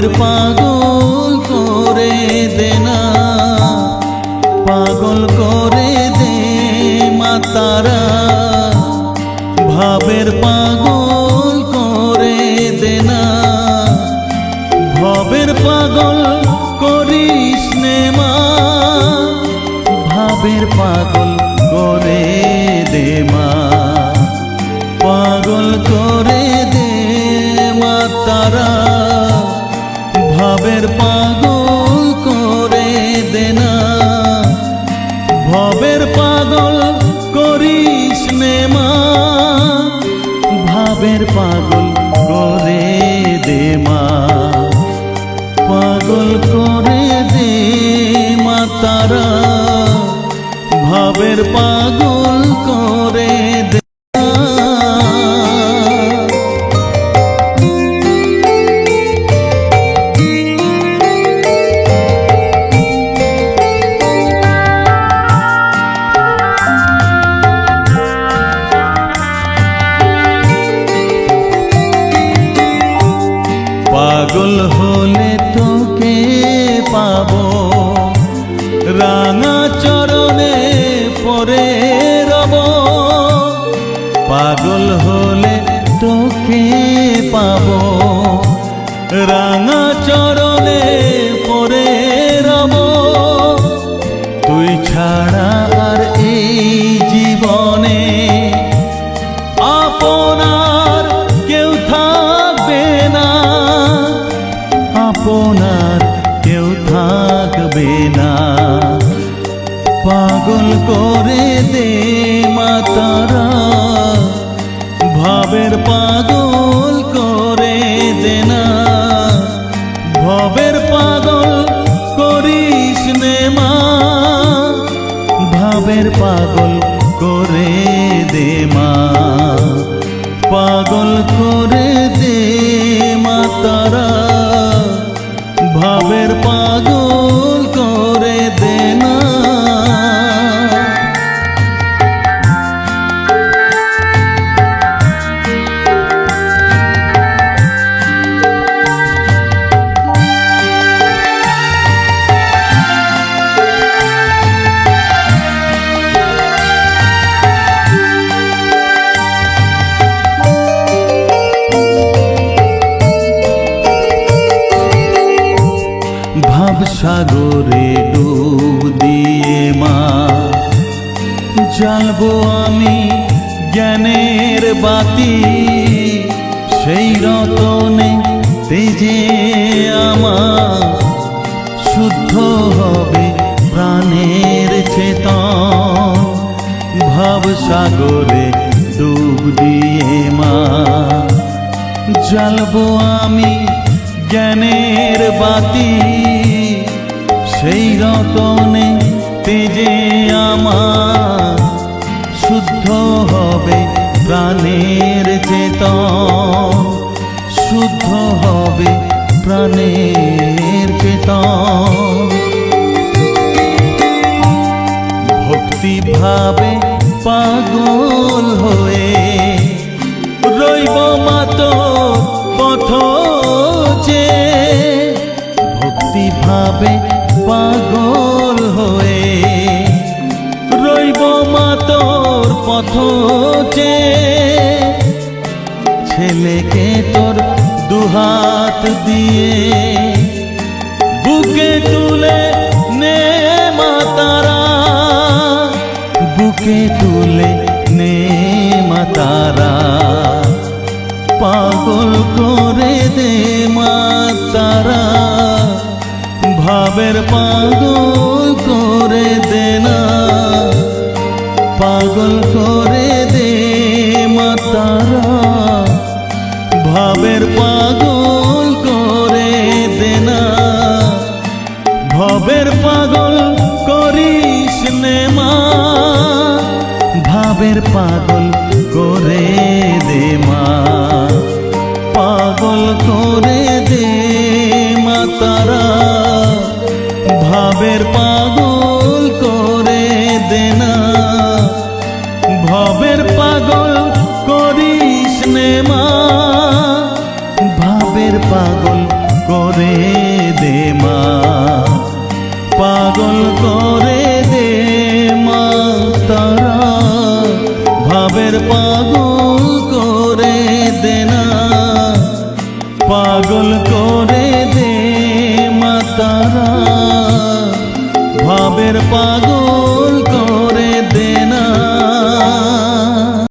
ভাবের পাগল করে দে না, পাগল করে দে মা তারা, ভাবের পাগল করে দে না, ভবের পাগল করিস নে মা, ভাবের পাগল করে দে মা, পাগল করে দে মা তারা, ভাবের পাগল করে দে না, ভবের পাগল করিস নে মা, ভাবের পাগল করে দে মা, পাগল করে দে মা তারা, ভাবের পাগল করে দে। পাগল হলে তোকে পাবো, রাঙা চরণে পরে রব, পাগল হলে তোকে পাবো, রাঙা চরণে পরে রব, তুই ছাড়া আর এই জীবনে আপনার কেউ থাকবে না, আপনার কেউ থাকবে না, পাগল করে দে মা তারা, ভাবের পাগল করে দে না, ভবের পাগল করিস নে মা, ভাবের পাগল করে দে মা, পাগল করে দে মা তারা, ভাবের পাগল করে দে না। সাগরে ডুব দিয়ে মা জ্বালবো আমি জ্ঞানের বাতি, সেই রতনে তেজে আমার শুদ্ধ হবে প্রাণের চেতন, ভাব সাগরে ডুব দিয়ে মা জ্বালবো আমি জ্ঞানের বাতি, সেই রতনে তেজে আমার শুদ্ধ হবে প্রাণের চেতন, শুদ্ধ হবে প্রাণের চেতন, ভক্তি ভাবে পাগল হয়ে রইব মা তোর পথ যে, ভক্তি ভাবে পাগল হয়ে রইব মা তোর পথ যে, ছেলেকে তোর দুহাত দিয়ে বুকে তুলে নে মা তারা, বুকে তুলে নে মা তারা, পাগল করে দে মা তারা, ভাবের পাগল করে দে না, পাগল করে দে মা তারা, ভাবের পাগল করে দে না, ভবের পাগল করিস নে মা, ভাবের পাগল করে দে মা, পাগল করে দে মা তারা, ভাবের পাগল করে দে না, ভবের পাগল করিস নে মা, ভাবের পাগল করে করে দে না, পাগল করে দে মা তারা, ভাবের পাগল